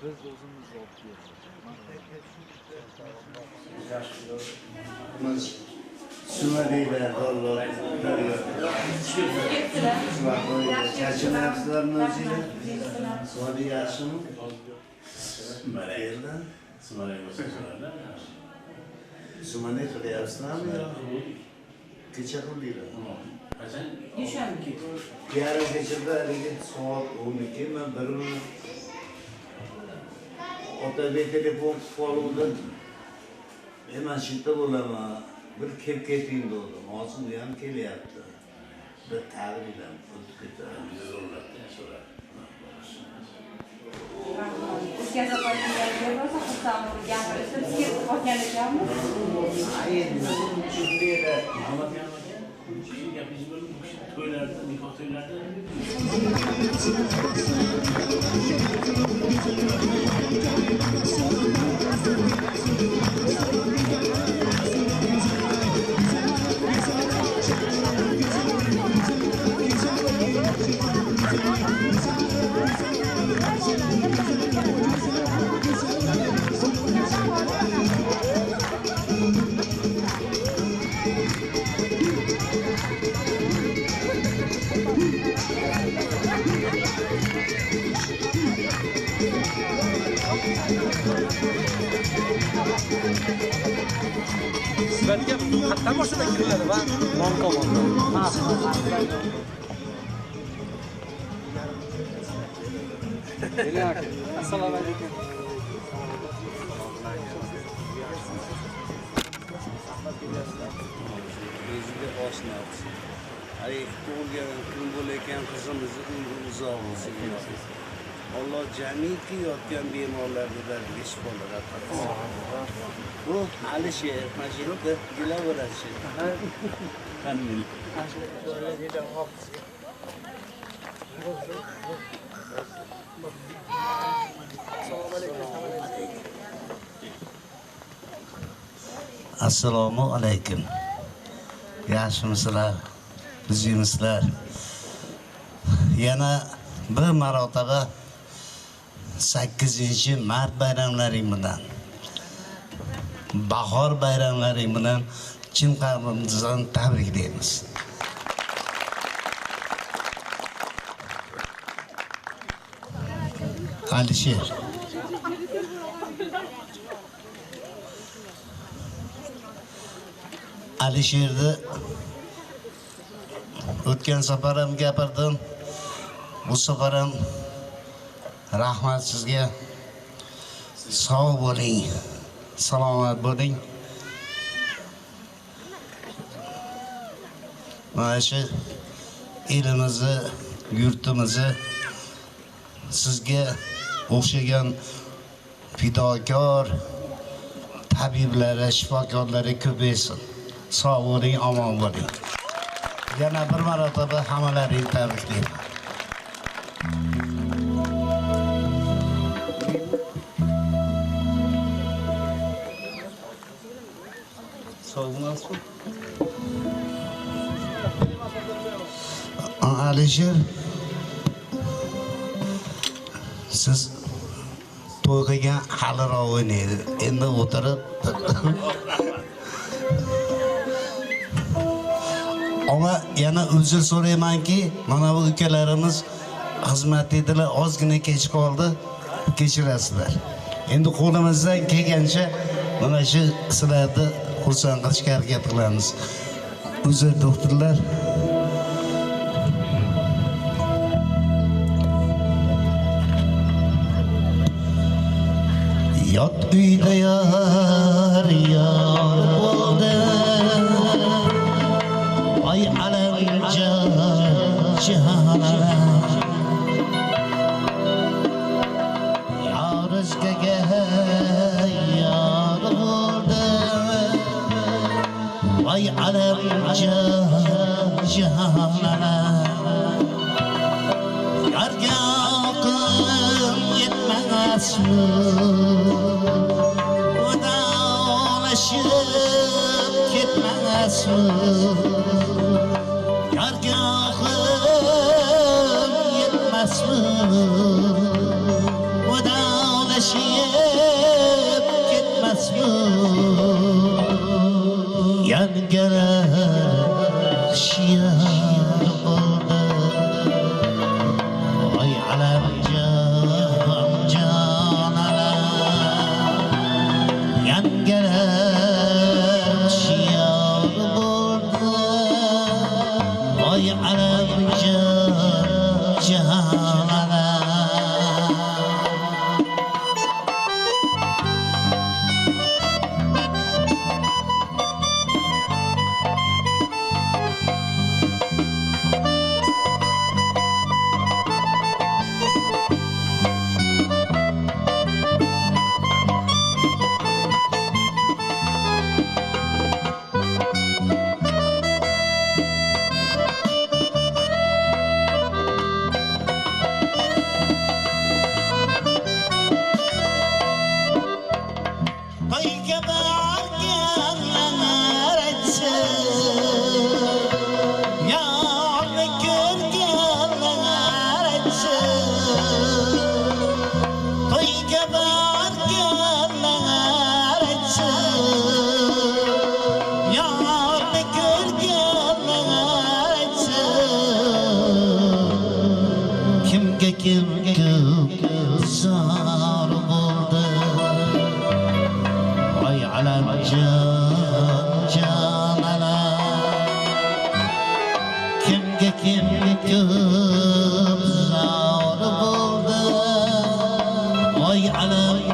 biz o'zimiz olib berdik. Sumadiylar, dollar, daryo. Charchanayapsizlarmi o'zinglar? Sumadiy yaxshimi? Yerdan? Sumadiylar qilyapsizlarmi yo? Kecha qildinglar. Dushanba. Yarim kechada haligi soat 12 men birini otaga telefon qilib qoluvdim. Men shu yerda bo'laman. Bir kelib keting dedim. Hozir u ham kelyapti. Bir tabrikdan o'tib ketadi. O'tgan safar kelganlar bo'lsa, xursandman. Gapirishib, ketib qolgan ekanmi? Shundayda to'ylarda, nikoh to'ylarda sizlarga qayerdan boshladan kiriladi va non qomondan. Assalomu alaykum. bizga oshnamiz. Ay tug'ilgan kun bo'layotgan qizimizni uzoq bo'lsin. Alloh jamiki yotgan bemorlarga dardiga shifolar atsin. Bu Alisher Majidda gülaveradi. Assalomu alaykum. Yaxshimisizlar? Bizimizlar. Yana bir marotaba 8-mart bayramlaring bilan, bahor bayramlaring bilan chin qalbimizdan tabriklaymiz. Alisher. Alisherni o'tgan safar ham gapirdim. Bu safar ham rahmat sizga. Sog' bo'ling, salomat bo'ling. Mana shu elimizni, yurtimizni sizga o'xshagan fidokor tabiblari, shifokorlari ko'paysin. Sog' bo'ling, omon bo'ling. Yana bir marotaba hammalaringni tabriklayman. Alisher, siz to'y qilgan haliroq o'ynaydi. Endi o'tirib ama yana uzr so'raymanki, mana bu ukalarimiz xizmat edilar, ozgina kech qoldi, kechirasizlar. Endi qo'limizdan kelgancha mana shu sizlarni xursand qilishga harakat qilamiz. Uzr doktorlar. Yot uyda yar bo'ldi, ay alam jahonlar, yorizgaga yar bo'ldi, ay alam jahonlar, yarga aqlim yetmasmi, ketmasmi, yargohim yetmasmi, kim zor bo'ldi voy alamjon kimga kim ko'p zor bo'ldi voy alamjon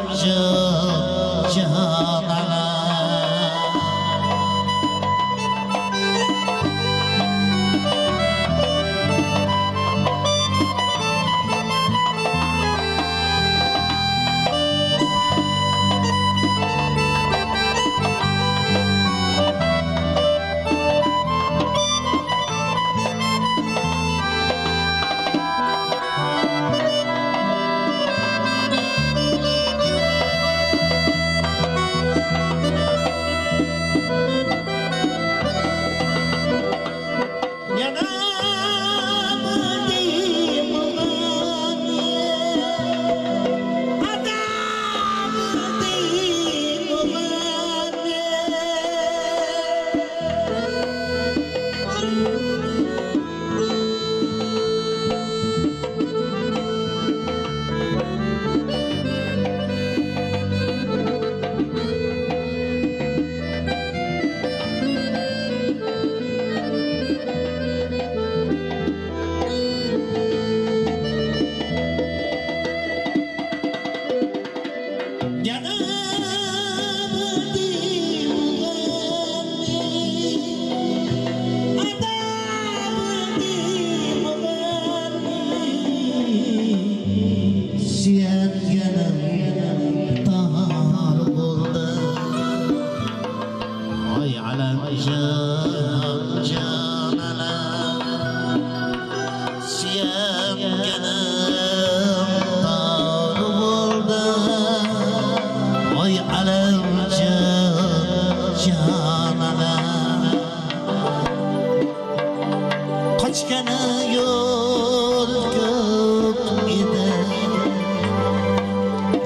Qochgani yo'l ko'p edi,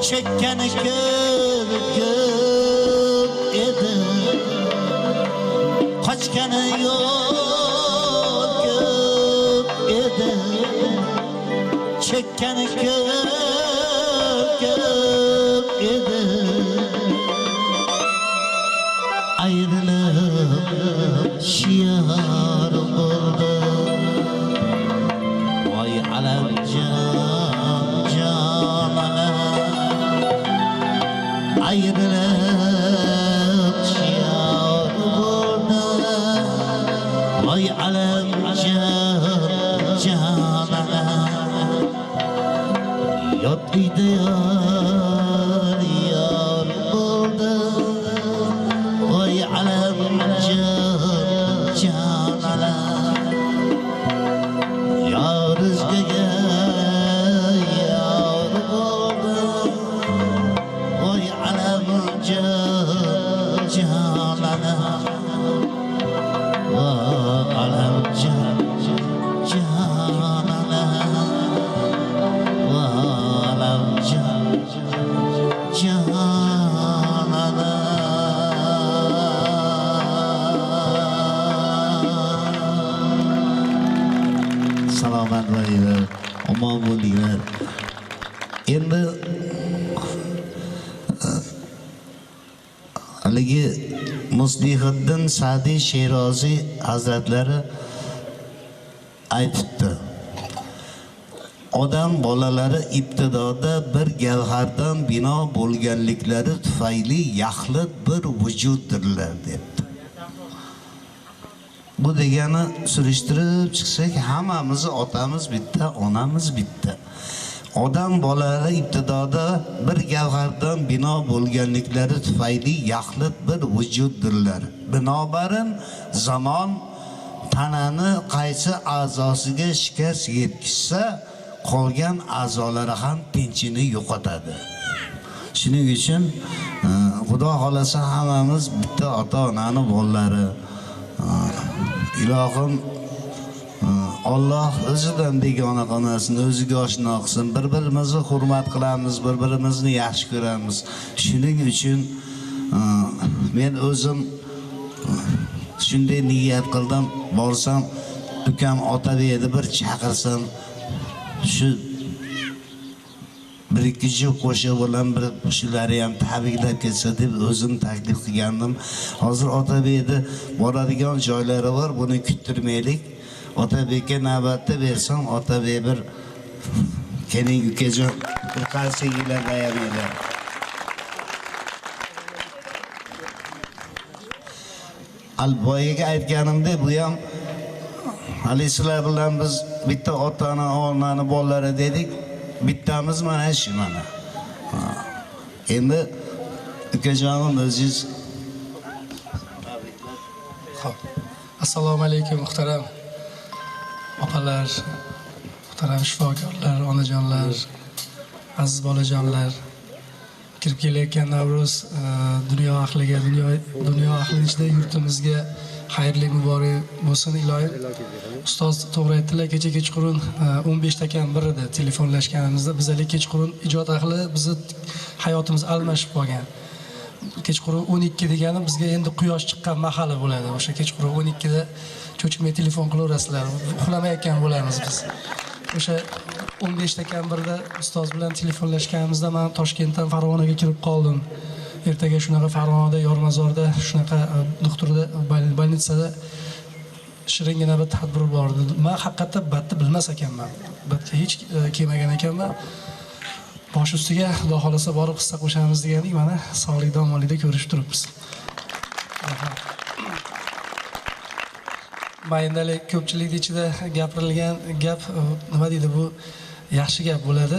chekkani ko'p edi. Qochgani yo'l ko'p edi, chekkani ko'p edi. Ayrılıp şiar oldu vay alamjon canana. Ayrılıp şiar oldu vay alamjon canana. Yot idi yar oldu vay alamjon canana. Yar o'zgaga yor bo'ldi voy alamjon canana. Voy alamjon canana. Voy alamjon canana. Salomat bo'linglar, omon bo'linglar. Endi haligi Muslihiddin Sa'diy Sheroziy Hazratlari aytibdi. Odam bolalari ibtidoda bir gavhardan bino bo'lganliklari tufayli yaxlit bir vujuddirlar debdi. Bu degani surishtirib chiqsak, hammamiz otamiz bitta, onamiz bitta. Odam bolalari ibtidoda bir gavhardan bino bo'lganliklari tufayli yaxlit bir vujuddirlar. Binobarin zamon tanani qaysi a'zosiga shikast yetkazsa, qolgan a'zolari ham tinchini yo'qotadi. Shuning uchun Xudo xolasa hammamiz bitta ota-onani bolalari. Ilohim Alloh o'zidan begona qilmasin, o'ziga oshno qilsin. Bir-birimizni hurmat qilamiz, bir-birimizni yaxshi ko'ramiz. Shuning uchun men o'zim shunday niyat qildim, borsam ukam Otabekni bir chaqirsam, shu bir ikki juft qo'shiq bilan bir shularni ham tabriklab ketsa deb o'zim taklif qilgandim. Hozir Otabekni boradigan joylari bor, buni kuttirmaylik. Otabekka navbatda bersam, Otabek bir keling ukajon bir qancha yillar dayamaylar. Alboyaga aytganimdek, bu ham hali sizlar bilan biz bitta ota-ona, onani bolalari dedik. Bittamiz mana shu mana. Endi ukajonim o'zingiz. Assalomu alaykum muhtaram opalar, muhtaram shifokorlar, onajonlar, aziz bolajonlar. Kirib kelayotgan Navro'z dunyo ahliga, dunyo ahli ichida yurtimizga xayrli muborak bo'lsin ilohim. Ustoz to'g'ri aytdilar, kecha kechqurun 15 takan bir edi telefonlashganimizda. Bizlar kechqurun ijod ahli bizni hayotimiz almashib qolgan. Kechqurun 12 degani bizga endi quyosh chiqqan mahali bo'ladi. O'sha kechqurun 12 da cho'chimay telefon qilaverasizlar. Uxlamayotgan bo'lamiz biz. O'sha 15 takan birda ustoz bilan telefonlashganimizda men Toshkentdan Farg'onaga kirib qoldim. Ertaga shunaqa Farg'onada Yormazorda shunaqa doktorda bolnitsada shiringina bir tadbir bor edi. Men haqiqatda batni bilmas ekanman. Batga hech kelmagan ekanman. Bosh ustiga Xudo xolasa borib hissa qo'shamiz degandik, mana sog'likda omonlikda ko'rishib turibmiz. Mayindalik ko'pchilikning ichida gapirilgan gap nima deydi, bu yaxshi gap bo'ladi.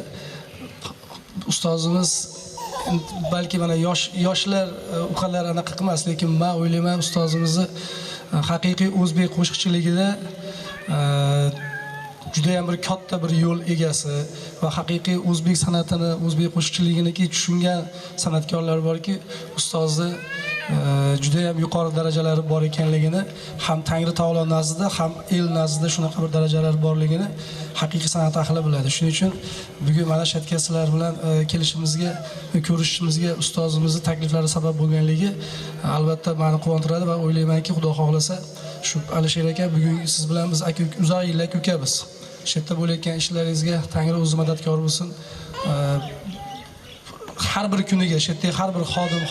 Ustozimiz balki mana yoshlar uqalar anaqa qilmas, lekin men o'ylayman ustozimizni haqiqiy o'zbek qo'shiqchiligida juda ham bir katta bir yo'l egasi va haqiqiy o'zbek san'atini, o'zbek qo'shiqchiligini tushungan san'atkorlar borki, ustozni juda ham yuqori darajalari bor ekanligini, ham Tangri taolo nazdida, ham el nazdida shunaqa bir darajalar borligini haqiqiy san'at ahli biladi. Shuning uchun bugun mana shu yerga sizlar bilan kelishimizga, ko'rishishimizga ustozimizning takliflari sabab bo'lganligi albatta meni quvontiradi va o'ylaymanki, Xudo xohlasa shu Alisher aka, bugun siz bilan biz uzoq yillar ukamiz. Shu yerda bo'layotgan ishlaringizga Tangri o'zi madadkor bo'lsin. Har bir kuniga shu yerda har bir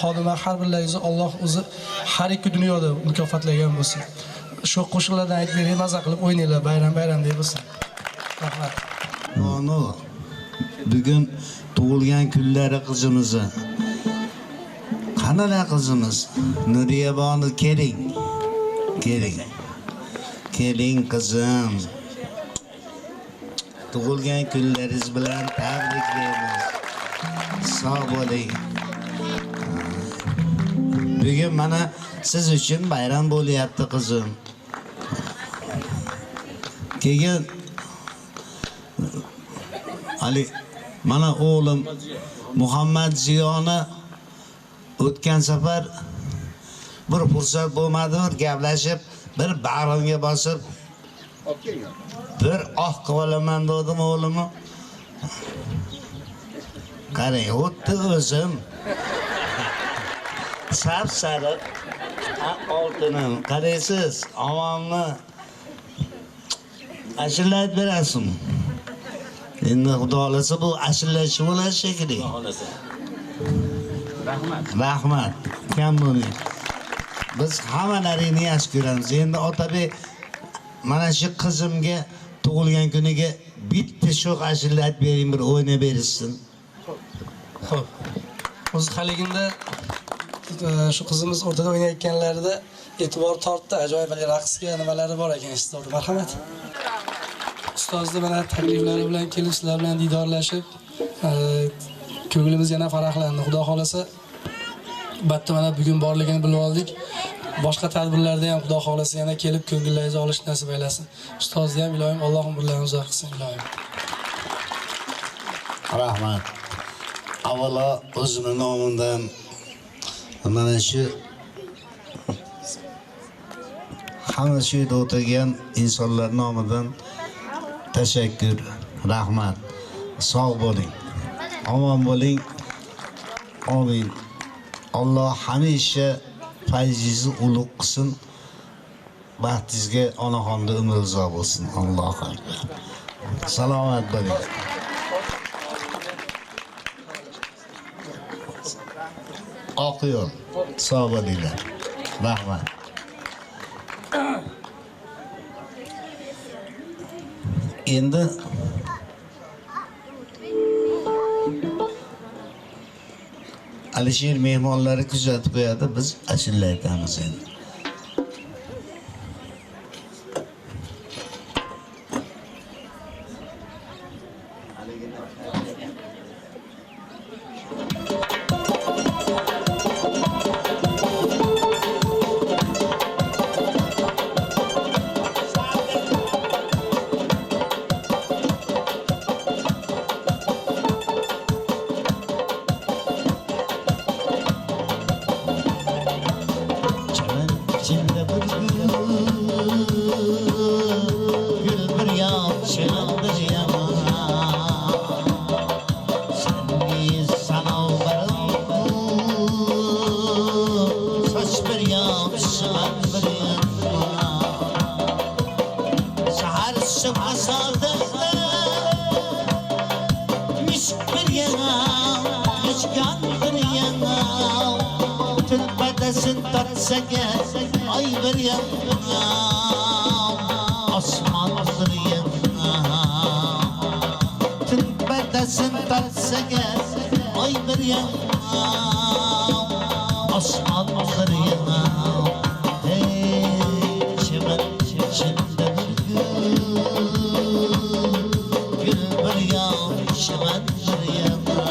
xodima, har birlaringizni Alloh o'zi har ikki dunyoda mukofotlagan bo'lsin. Shu qo'shiqlardan aytib bering, maza qilib o'ynanglar, bayram deb bo'lsin. Rahmat. Ono bugun tug'ilgan kunlari qizimizni. Qanaqa qizimiz? Nuriya bonu keling. Keling qizim. Tug'ilgan kunlaringiz bilan tabriklaymiz. Sog' bo'ling. Bugun mana siz uchun bayram bo'lyapti qizim. Keyin Ali mana o'g'lim Muhammad Ziyoni o'tgan safar bir fursat bo'lmadi, bir gaplashib, bir bag'rimga bosib bir qilib olaman dedim o'g'limni. Qarang, o'tdi o'zim. Sap sariq oltinim. Qaraysiz, omonmi? Ashullat berasizmi? Endi Xudo xolasa bu ashullachi bo'ladi shekilli. Xudo xolasa. Rahmat. Kam bo'ling. Biz hammalaringni yaxshi ko'ramiz. Endi Otabek mana shu qizimga tug'ilgan kuniga bitta sho'x ashullat bering, bir o'ynab berishsin. Xo'p. O'zi haligida shu qizimiz o'rtada o'ynayotganlarida e'tibor tortdi. Ajoyib bir raqsga nimalari bor ekan, to'g'ri. Marhamat. Ustozni mana takliflari bilan kelib sizlar bilan diydorlashib, ko'nglimiz yana faraqlandi. Xudo xolasa batda mana bugun borligini bilib oldik. Boshqa tadbirlarda ham Xudo xolasa yana kelib ko'ngillaringizni olish nasib aylasin. Ustozni ham ilohim Alloh umrlarini uzoq qilsin ilohim. Rahmat. Avvalo o'zimning nomimdan mana shu hamma shu yerda o'tirgan insonlar nomidan tashakkur, rahmat. Sog' bo'ling. Omon bo'ling. Amin. Alloh hamisha fayzingizni ulug' qilsin. Baxtingizga onaxonda umr uzoq bo'lsin. Alloh akbar. Salomat bo'ling. oq yo'l. Sog' bo'linglar. Rahmat. Endi Alisher mehmonlari kuzatib qo'yadi, biz ashula aytamiz endi. Ay bir yana, osman bir yana, tülbedesin tarsaga, ay bir yana, osman bir yana. Hey, çimen içinde bir gül bir yana, çimen bir yana.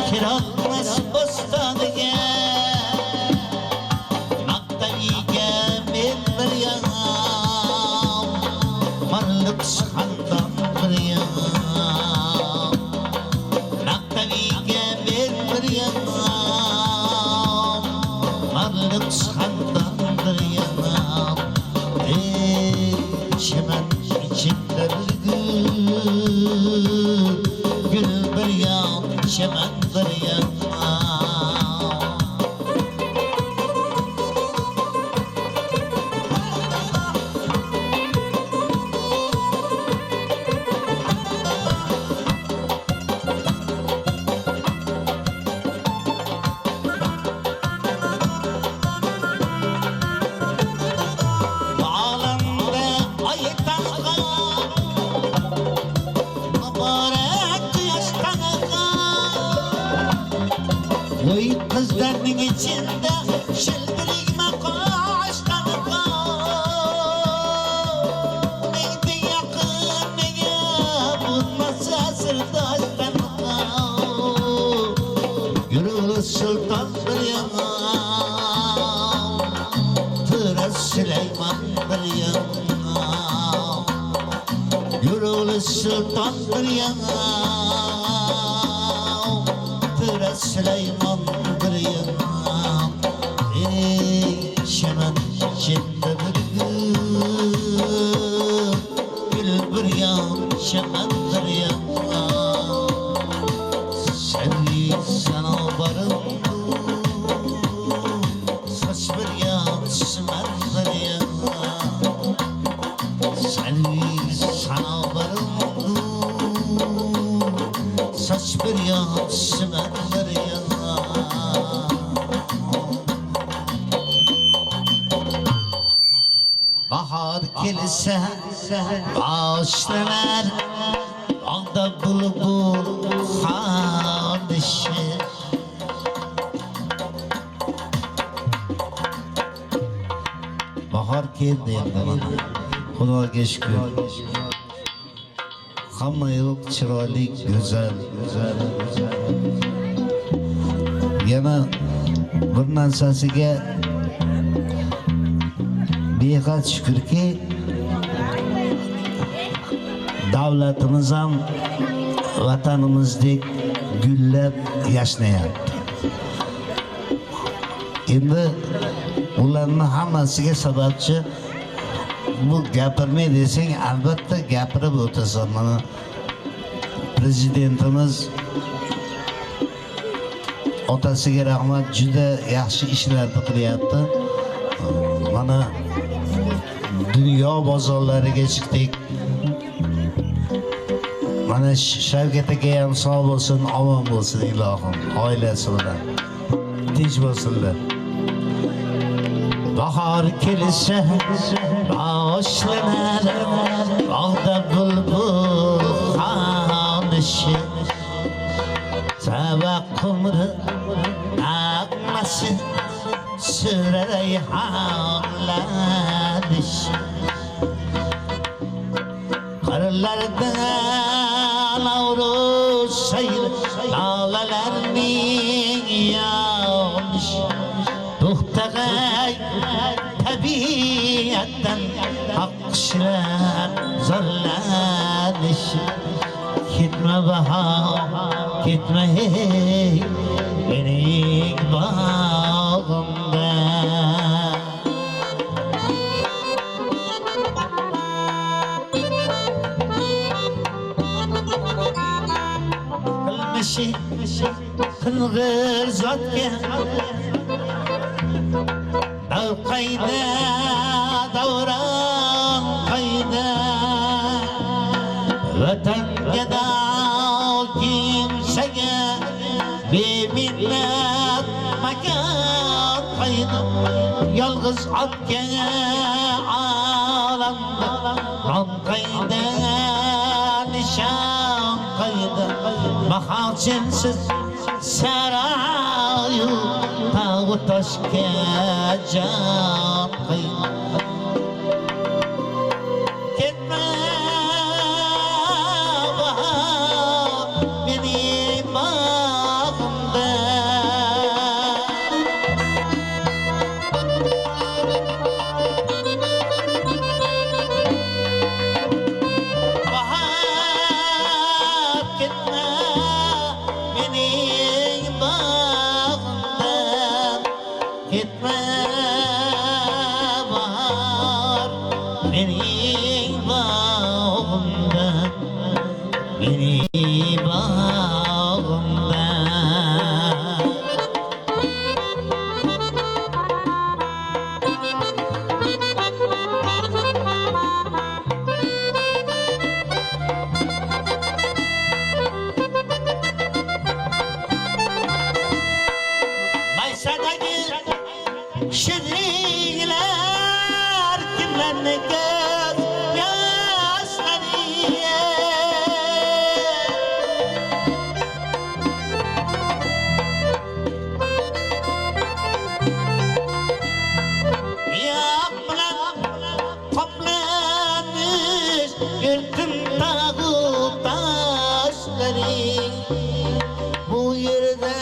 Kiratmas bostoniga maqtaviga men bir yag'am marliq xandon bir yag'am maqtaviga men bir yag'am marliq xandon bir yag'am ey çimen içinde bir gül bir yağ çimen bir yağ. Kızlarının içinde şildirik makaştanıka neydi yakın neye bulmasa sırdaştanıka yürülü sultan bir yana Tıra Süleyman bir yana yürülü sultan bir yana Tıra Süleyman bir yana ey çimen içinde bir gül bir yan çimen bir yana sevgi sana varım saç bir yan çimen bir yana sevgi sana varım saç bir yan çimen bir yana bahar gelirse ağaçlar anda bulbul hanışı bahar keldi endi mana xudoga shukr hamma yo'q chiroyli, go'zal. Yana bir narsasiga behad shukrki, davlatimiz ham vatanimizdek gullab yashnayapti. Endi ularni hammasiga sababchi bu gapirmay desang albatta gapirib o'tasan. Mana prezidentimiz otasiga rahmat, juda yaxshi ishlarni qilyapti. Mana dunyo bozorlariga chiqdik. Mana Shavkat aka ham sog' bo'lsin, omon bo'lsin ilohim. Oilasi bilan tinch bo'lsinlar. Bahor kelsa boshlanar bog'da bulbul xonishi, sabaq qumri nag'masi suray hamlanish. Qirlarda Navruz sayr lolalarning yog'lish, to'xtag'ay tabiatdan haqishlar zorlanish. Ketma bahor, ketma hey mening bog'imda. Qilg'ir zotga dav qayda, davron qayda, vatanga dav kimsaga beminnat makon qayda. Yolg'iz otga olamda ron qayda, nishon qayda. Bahorchinsiz saroyu tog'u toshga jon qayda. Ketma bahor mening bog'imda. Bahor ketma mening bog'imda. Ketma bahor mening bog'imda, mening bog'imda. Maysadagi shirinlar kimlarni ko'z yoshlari. Yo'q bilan qoplanish yurtim tog'u toshlari. Bu yerda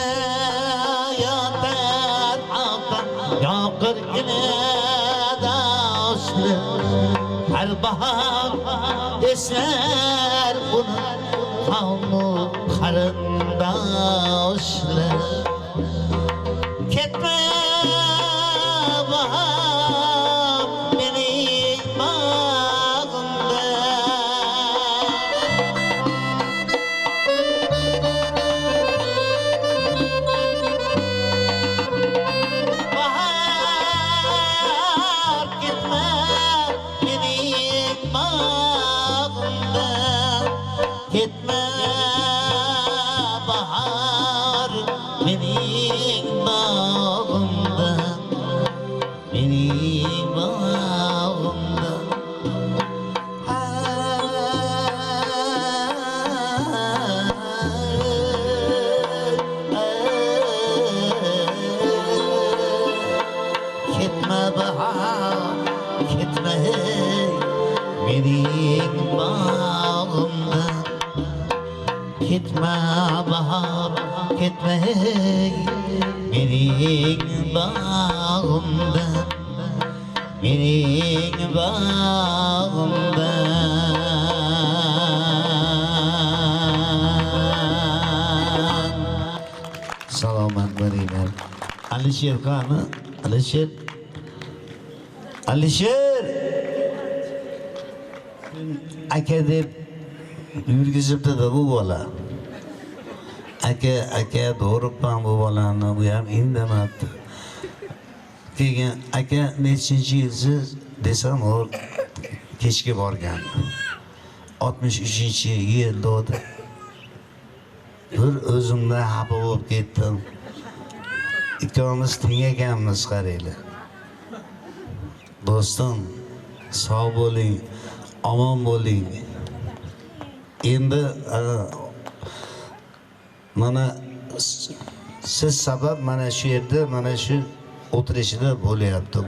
yotar otam yoqirgina doshlar. Har bahor eslar uni qavmu qarindoshlar. Ketma bahor mening bog'imda. Bahor ketma mening bog'imda. Ketma bahor mening bog'imda, mening bog'imda. Ketma bahor, ketma hey mening bog'imda. ketma bahor ketma mening bog'imda mening bog'imda salomat bo'linglar. Alisher qani? Alisher aka deb yurgizibdi-da bu bola. Aka doğrupman bu bolani, bu ham indamabdi. Keyin aka nechinchi yilsiz desam o kechga borgan. 63-yilda edi. Bir o'zimda xafa bo'lib ketdim. Ikkovimiz teng ekanmiz qaranglar. Do'stim, sog' bo'ling, omon bo'ling. Endi mana siz sabab mana shu yerda mana shu o'tirishida bo'lyapti.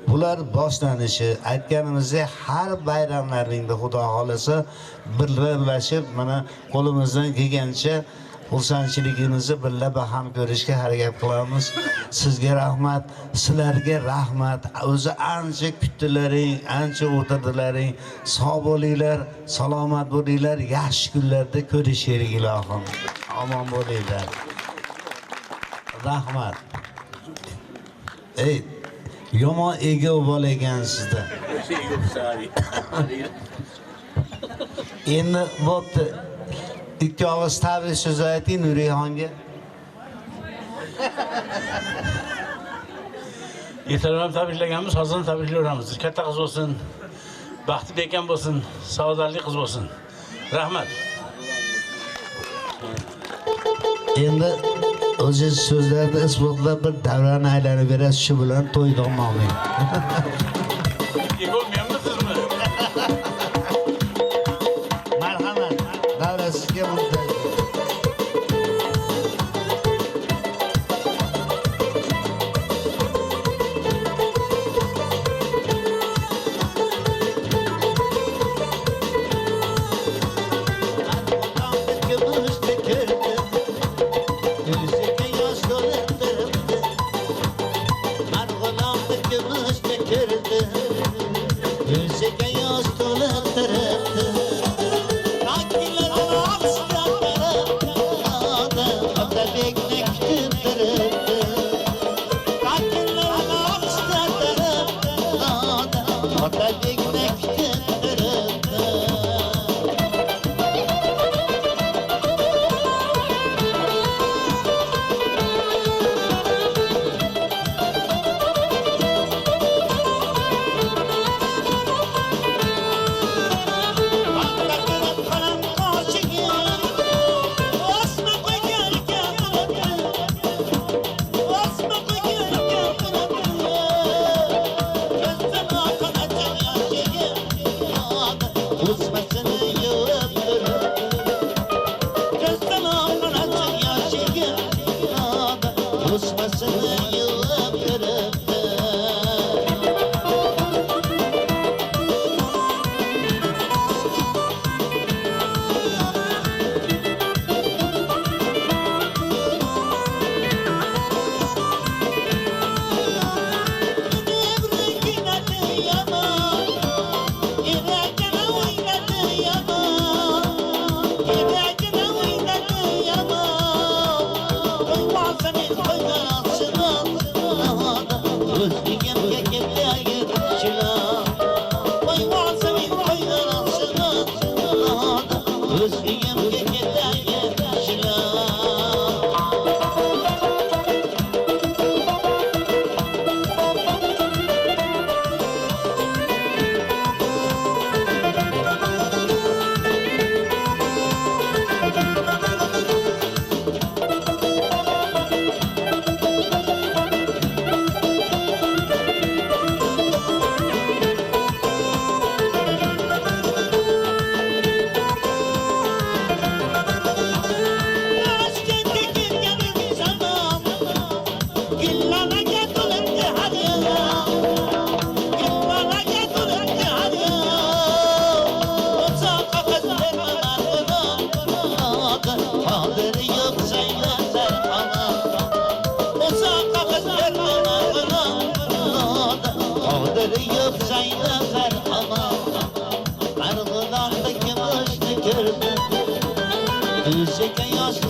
Bular boshlanishi. Aytganimizdek har bayramlaringda Xudo xolasa birlashib mana qo'limizdan kelgancha xursandchiligimizni birga baham ko'rishga harakat qilamiz. Sizga rahmat, sizlarga rahmat. O'zi ancha kutdilaring, ancha o'tirdilaring. Sog' bo'linglar, salomat bo'linglar. Yaxshi kunlarda ko'rishaylik ilohim. Omon bo'linglar. Rahmat. Ey, yomon ego bola ekansizda. Endi bo'pti. İki og'iz tabrik so'z ayting Nurixonga. Ertadan tabriklaganmiz, hozir tabriklayveramiz. Katta qiz bo'lsin, baxtli bekam bo'lsin, saodatli qiz bo'lsin. Rahmat. Endi o'zingiz so'zlarni isbotlab bir davrani aylanib berasiz, shu bilan to'y tomog'ing. Yegolmayapsizmi? Marhamat, davra sizga muntazir.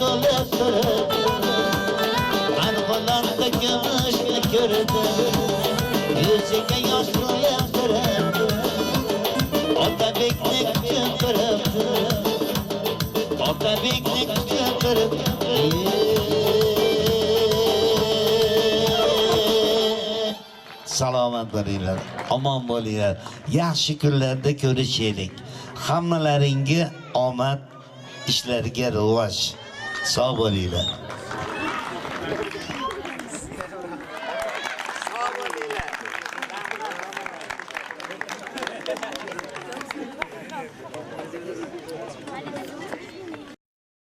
to'lib turib Anqolarda kumushni ko'rdim Yuziga yosh qo'yib turib Otabekni kutib turib Otabekni kutib turib Salomat bo'linglar, omon bo'linglar. Yaxshi kunlarda ko'rishaylik. Hammalaringga omad, ishlarga rivoj. Sog' bo'linglar.